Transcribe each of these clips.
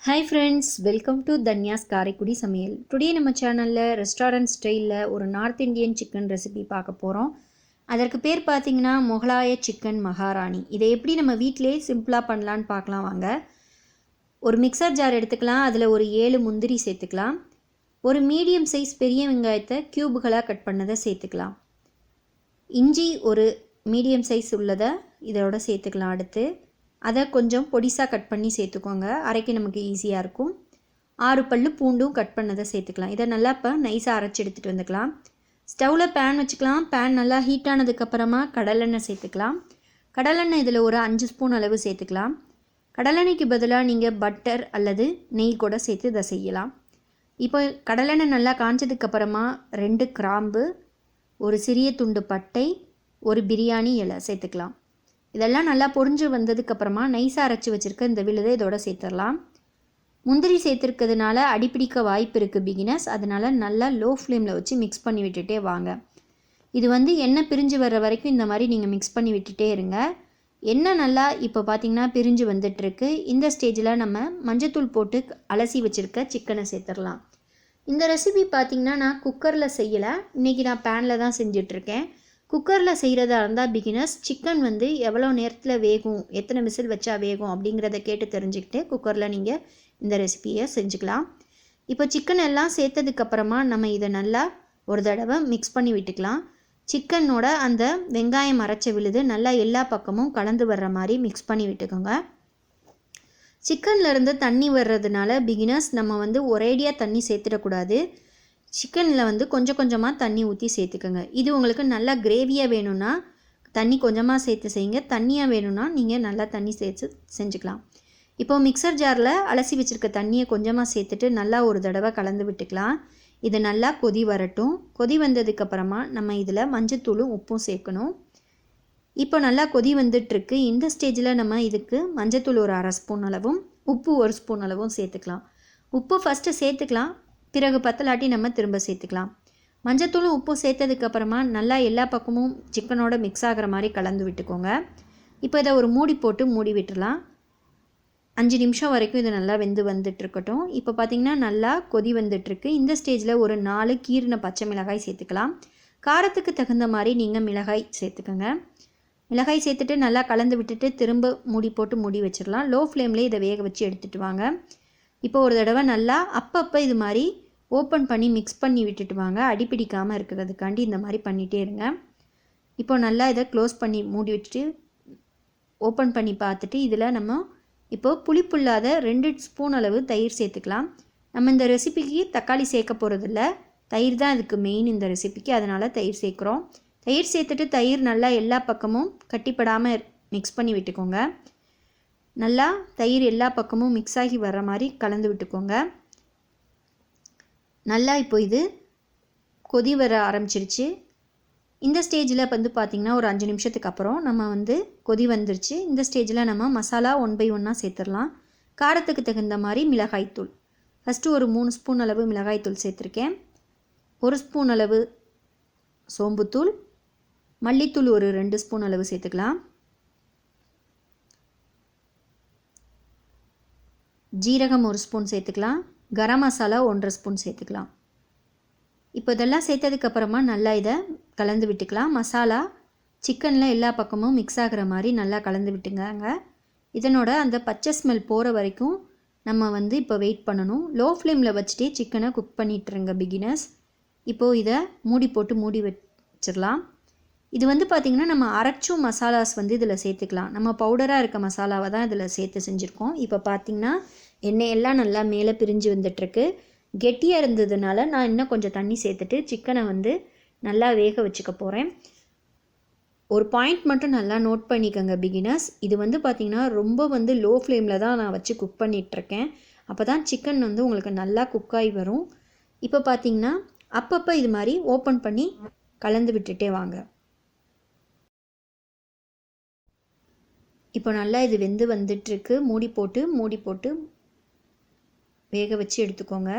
Hi friends, welcome to Dhanya's Karaikudi சமையல். Today நம்ம சேனல்ல ரெஸ்டாரண்ட் ஸ்டைல்ல ஒரு நார்த் இந்தியன் சிக்கன் ரெசிபி பார்க்க போகிறோம். அதற்கு பேர் பார்த்தீங்கன்னா முகலாய சிக்கன் மகாராணி. இதை எப்படி நம்ம வீட்டிலே சிம்பிளாக பண்ணலான்னு பார்க்கலாம் வாங்க. ஒரு மிக்சர் ஜார் எடுத்துக்கலாம், அதில் ஒரு 7 முந்திரி சேர்த்துக்கலாம். ஒரு மீடியம் சைஸ் பெரிய வெங்காயத்தை க்யூபுகளாக கட் பண்ணதை சேர்த்துக்கலாம். இஞ்சி ஒரு மீடியம் சைஸ் உள்ளதை இதோட சேர்த்துக்கலாம். அடுத்து அதை கொஞ்சம் பொடிசாக கட் பண்ணி சேர்த்துக்கோங்க, அரைக்க நமக்கு ஈஸியாக இருக்கும். 6 பல்லு பூண்டும் கட் பண்ணதை சேர்த்துக்கலாம். இதை நல்லா இப்போ நைஸாக அரைச்சி எடுத்துகிட்டு வந்துக்கலாம். ஸ்டவ்வில் பேன் வச்சுக்கலாம். பேன் நல்லா ஹீட் ஆனதுக்கப்புறமா கடலெண்ணெய் சேர்த்துக்கலாம். கடலெண்ணெய் இதில் ஒரு 5 ஸ்பூன் அளவு சேர்த்துக்கலாம். கடலெண்ணெய்க்கு பதிலாக நீங்கள் பட்டர் அல்லது நெய் கூட சேர்த்து இதை செய்யலாம். இப்போ கடலெண்ணெய் நல்லா காஞ்சதுக்கப்புறமா 2 கிராம்பு, ஒரு சிறிய துண்டு பட்டை, ஒரு பிரியாணி இலை சேர்த்துக்கலாம். இதெல்லாம் நல்லா பொரிஞ்சு வந்ததுக்கப்புறமா நைஸாக அரைச்சி வச்சுருக்க இந்த விழுதை இதோட சேர்த்துடலாம். முந்திரி சேர்த்துருக்கிறதுனால அடிப்பிடிக்க வாய்ப்பு இருக்குது பிகினர்ஸ், அதனால் நல்லா லோ ஃப்ளேமில் வச்சு மிக்ஸ் பண்ணி விட்டுட்டே வாங்க. இது எண்ணெய் பிரிஞ்சு வர்ற வரைக்கும் இந்த மாதிரி நீங்கள் மிக்ஸ் பண்ணி விட்டுட்டே இருங்க. எண்ணெய் நல்லா இப்போ பார்த்திங்கன்னா பிரிஞ்சு வந்துட்டுருக்கு. இந்த ஸ்டேஜில் நம்ம மஞ்சத்தூள் போட்டு அலசி வச்சுருக்க சிக்கனை சேர்த்துடலாம். இந்த ரெசிபி பார்த்திங்கன்னா நான் குக்கரில் செய்யலை, இன்றைக்கி நான் பேனில் தான் செஞ்சிட்ருக்கேன். குக்கரில் செய்கிறதா இருந்தால் பிகினர்ஸ் சிக்கன் எவ்வளோ நேரத்தில் வேகும், எத்தனை விசில் வச்சா வேகும் அப்படிங்கிறத கேட்டு தெரிஞ்சுக்கிட்டு குக்கரில் நீங்கள் இந்த ரெசிபியை செஞ்சுக்கலாம். இப்போ சிக்கன் எல்லாம் சேர்த்ததுக்கப்புறமா நம்ம இதை நல்லா ஒரு தடவை மிக்ஸ் பண்ணி விட்டுக்கலாம். சிக்கனோட அந்த வெங்காயம் அரைச்ச விழுது நல்லா எல்லா பக்கமும் கலந்து வர்ற மாதிரி மிக்ஸ் பண்ணி விட்டுக்கோங்க. சிக்கன்லேருந்து தண்ணி வர்றதுனால பிகினர்ஸ் நம்ம ஒரேடியாக தண்ணி சேர்த்துடக்கூடாது. சிக்கனில் கொஞ்சம் கொஞ்சமாக தண்ணி ஊற்றி சேர்த்துக்கோங்க. இது உங்களுக்கு நல்லா கிரேவியாக வேணும்னா தண்ணி கொஞ்சமாக சேர்த்து செய்யுங்க, தண்ணியாக வேணும்னா நீங்கள் நல்லா தண்ணி சேர்த்து செஞ்சுக்கலாம். இப்போது மிக்சர் ஜாரில் அலசி வச்சுருக்க தண்ணியை கொஞ்சமாக சேர்த்துட்டு நல்லா ஒரு தடவை கலந்து விட்டுக்கலாம். இது நல்லா கொதி வரட்டும். கொதி வந்ததுக்கப்புறமா நம்ம இதில் மஞ்சத்தூளும் உப்பும் சேர்க்கணும். இப்போ நல்லா கொதி வந்துட்டுருக்கு. இந்த ஸ்டேஜில் நம்ம இதுக்கு மஞ்சத்தூள் ஒரு 1/2 ஸ்பூன் அளவும் உப்பு 1 ஸ்பூன் அளவும் சேர்த்துக்கலாம். உப்பு ஃபஸ்ட்டு சேர்த்துக்கலாம், பிறகு பத்தலாட்டி நம்ம திரும்ப சேர்த்துக்கலாம். மஞ்சத்தூளும் உப்பும் சேர்த்ததுக்கப்புறமா நல்லா எல்லா பக்கமும் சிக்கனோட மிக்ஸ் ஆகிற மாதிரி கலந்து விட்டுக்கோங்க. இப்போ இதை ஒரு மூடி போட்டு மூடி விட்டுடலாம். 5 நிமிஷம் வரைக்கும் இது நல்லா வெந்து வந்துட்டுருக்கட்டும். இப்போ பார்த்திங்கன்னா நல்லா கொதி வந்துட்டுருக்கு. இந்த ஸ்டேஜில் ஒரு 4 கீறின பச்சை மிளகாய் சேர்த்துக்கலாம். காரத்துக்கு தகுந்த மாதிரி நீங்கள் மிளகாய் சேர்த்துக்கோங்க. மிளகாய் சேர்த்துட்டு நல்லா கலந்து விட்டுட்டு திரும்ப மூடி போட்டு மூடி வச்சிடலாம். லோ ஃப்ளேம்லேயே இதை வேக வச்சு எடுத்துகிட்டு வாங்க. இப்போ ஒரு தடவை நல்லா அப்பப்போ இது மாதிரி ஓப்பன் பண்ணி மிக்ஸ் பண்ணி விட்டுட்டு வாங்க. அடிப்பிடிக்காமல் இருக்கிறதுக்காண்டி இந்த மாதிரி பண்ணிகிட்டே இருங்க. இப்போ நல்லா இதை க்ளோஸ் பண்ணி மூடி வச்சுட்டு ஓப்பன் பண்ணி பார்த்துட்டு இதில் நம்ம இப்போது புளிப்புள்ளாத 2 ஸ்பூன் அளவு தயிர் சேர்த்துக்கலாம். நம்ம இந்த ரெசிபிக்கு தக்காளி சேர்க்க போகிறதில்ல, தயிர் தான் இதுக்கு மெயின் இந்த ரெசிபிக்கு, அதனால் தயிர் சேர்க்குறோம். தயிர் சேர்த்துட்டு தயிர் நல்லா எல்லா பக்கமும் கட்டிப்படாமல் மிக்ஸ் பண்ணி விட்டுக்கோங்க. நல்லா தயிர் எல்லா பக்கமும் மிக்ஸ் ஆகி வர்ற மாதிரி கலந்து விட்டுக்கோங்க. நல்லா இப்போ இது கொதி வர ஆரம்பிச்சிருச்சு. இந்த ஸ்டேஜில் பார்த்திங்கன்னா ஒரு 5 நிமிஷத்துக்கு அப்புறம் நம்ம கொதி வந்துருச்சு. இந்த ஸ்டேஜில் நம்ம மசாலா 1 by 1 சேர்த்துடலாம். காரத்துக்கு தகுந்த மாதிரி மிளகாய்த்தூள் ஃபஸ்ட்டு ஒரு 3 ஸ்பூன் அளவு மிளகாய்த்தூள் சேர்த்துருக்கேன். 1 ஸ்பூன் அளவு சோம்புத்தூள், மல்லித்தூள் ஒரு 2 ஸ்பூன் அளவு சேர்த்துக்கலாம். ஜீரகம் 1 ஸ்பூன் சேர்த்துக்கலாம். கரம் மசாலா 1.5 ஸ்பூன் சேர்த்துக்கலாம். இப்போ இதெல்லாம் சேர்த்ததுக்கப்புறமா நல்லா இதை கலந்து விட்டுக்கலாம். மசாலா சிக்கனில் எல்லா பக்கமும் மிக்ஸ் ஆகிற மாதிரி நல்லா கலந்து விட்டுங்க. இதனோட அந்த பச்சை ஸ்மெல் போகிற வரைக்கும் நம்ம இப்போ வெயிட் பண்ணணும். லோ ஃப்ளேமில் வச்சுட்டே சிக்கனை குக் பண்ணிட்டுருங்க பிகினர்ஸ். இப்போது இதை மூடி போட்டு மூடி வச்சிடலாம். இது பார்த்திங்கன்னா நம்ம அரைச்சும் மசாலாஸ் இதில் சேர்த்துக்கலாம். நம்ம பவுடராக இருக்க மசாலாவை தான் இதில் சேர்த்து செஞ்சுருக்கோம். இப்போ பார்த்திங்கன்னா எண்ணெயெல்லாம் நல்லா மேலே பிரிஞ்சு வந்துட்டுருக்கு. கெட்டியாக இருந்ததுனால நான் இன்னும் கொஞ்சம் தண்ணி சேர்த்துட்டு சிக்கனை நல்லா வேக வச்சுக்க போகிறேன். ஒரு பாயிண்ட் மட்டும் நல்லா நோட் பண்ணிக்கோங்க பிகினர்ஸ். இது பார்த்திங்கன்னா ரொம்ப லோ ஃப்ளேமில் தான் நான் வச்சு குக் பண்ணிகிட்ருக்கேன். அப்போ தான் சிக்கன் உங்களுக்கு நல்லா குக்காகி வரும். இப்போ பார்த்திங்கன்னா அப்பப்போ இது மாதிரி ஓப்பன் பண்ணி கலந்து விட்டுட்டே வாங்க. இப்போ நல்லா இது வெந்து வந்துட்டுருக்கு. மூடி போட்டு வேக வச்சு எடுத்துக்கோங்க.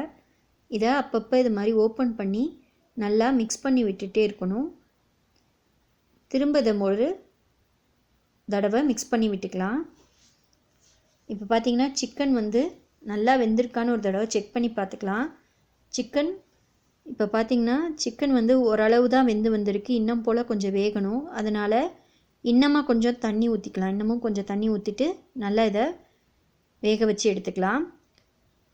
இதை அப்பப்போ இது மாதிரி ஓப்பன் பண்ணி நல்லா மிக்ஸ் பண்ணி விட்டுட்டே இருக்கணும். திரும்ப இதை ஒரு தடவை மிக்ஸ் பண்ணி விட்டுக்கலாம். இப்போ பார்த்திங்கன்னா சிக்கன் நல்லா வெந்திருக்கான்னு ஒரு தடவை செக் பண்ணி பார்த்துக்கலாம். சிக்கன் இப்போ பார்த்திங்கன்னா சிக்கன் வந்து ஓரளவு தான் வெந்து வந்திருக்கு. இன்னும் போல் கொஞ்சம் வேகணும். அதனால் இன்னமும் கொஞ்சம் தண்ணி ஊற்றிக்கலாம். இன்னமும் கொஞ்சம் தண்ணி ஊற்றிட்டு நல்லா இதை வேக வச்சு எடுத்துக்கலாம்.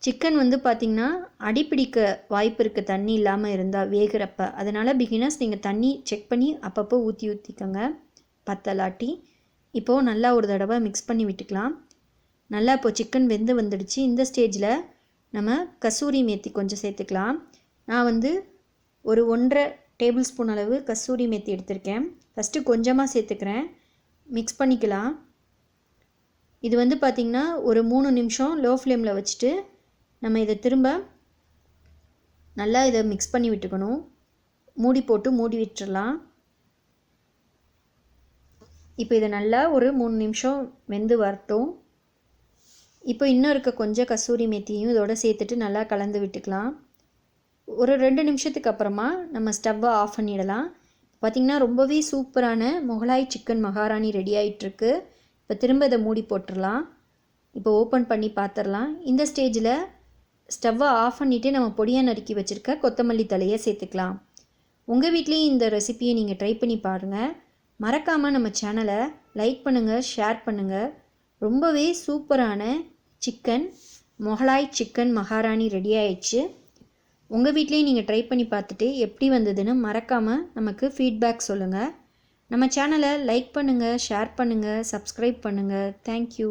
சிக்கன் வந்து பார்த்திங்கன்னா அடிப்பிடிக்க வாய்ப்பு இருக்குது தண்ணி இல்லாமல் இருந்தால் வேகிறப்ப. அதனால் பிகினர்ஸ் நீங்கள் தண்ணி செக் பண்ணி அப்பப்போ ஊற்றிக்கோங்க பத்தலாட்டி. இப்போது நல்லா ஒரு தடவை மிக்ஸ் பண்ணி விட்டுக்கலாம். நல்லா இப்போது சிக்கன் வெந்து வந்துடுச்சு. இந்த ஸ்டேஜில் நம்ம கசூரி மேத்தி கொஞ்சம் சேர்த்துக்கலாம். நான் வந்து ஒரு 1.5 டேபிள் ஸ்பூன் அளவு கசூரி மேத்தி எடுத்திருக்கேன். ஃபஸ்ட்டு கொஞ்சமாக சேர்த்துக்கிறேன். மிக்ஸ் பண்ணிக்கலாம். இது வந்து பார்த்திங்கன்னா ஒரு 3 நிமிஷம் லோ ஃப்ளேமில் வச்சுட்டு நம்ம இதை திரும்ப நல்லா இதை மிக்ஸ் பண்ணி விட்டுக்கணும். மூடி போட்டு மூடி விட்டுறலாம். இப்போ இதை நல்லா ஒரு 3 நிமிஷம் வெந்து வரட்டும். இப்போ இன்னும் இருக்க கொஞ்சம் கசூரி மேத்தியும் இதோட சேர்த்துட்டு நல்லா கலந்து விட்டுக்கலாம். ஒரு 2 நிமிஷத்துக்கு அப்புறமா நம்ம ஸ்டவ்வை ஆஃப் பண்ணிடலாம். பார்த்திங்கன்னா ரொம்பவே சூப்பரான முகலாய் சிக்கன் மகாராணி ரெடி ஆகிட்டுருக்கு. இப்போ திரும்ப இதை மூடி போட்டுடலாம். இப்போ ஓப்பன் பண்ணி பார்த்துடலாம். இந்த ஸ்டேஜில் ஸ்டவ்வை ஆஃப் பண்ணிவிட்டு நம்ம பொடியாக நறுக்கி வச்சுருக்க கொத்தமல்லி தழையை சேர்த்துக்கலாம். உங்கள் வீட்லேயும் இந்த ரெசிபியை நீங்கள் ட்ரை பண்ணி பாருங்கள். மறக்காமல் நம்ம சேனலை லைக் பண்ணுங்கள், ஷேர் பண்ணுங்கள். ரொம்பவே சூப்பரான சிக்கன் முகலாய் சிக்கன் மகாராணி ரெடி ஆயிடுச்சு. உங்கள் வீட்லேயும் நீங்கள் ட்ரை பண்ணி பார்த்துட்டு எப்படி வந்ததுன்னு மறக்காமல் நமக்கு ஃபீட்பேக் சொல்லுங்கள். நம்ம சேனலை லைக் பண்ணுங்கள், ஷேர் பண்ணுங்கள், சப்ஸ்கிரைப் பண்ணுங்கள். தேங்க்யூ.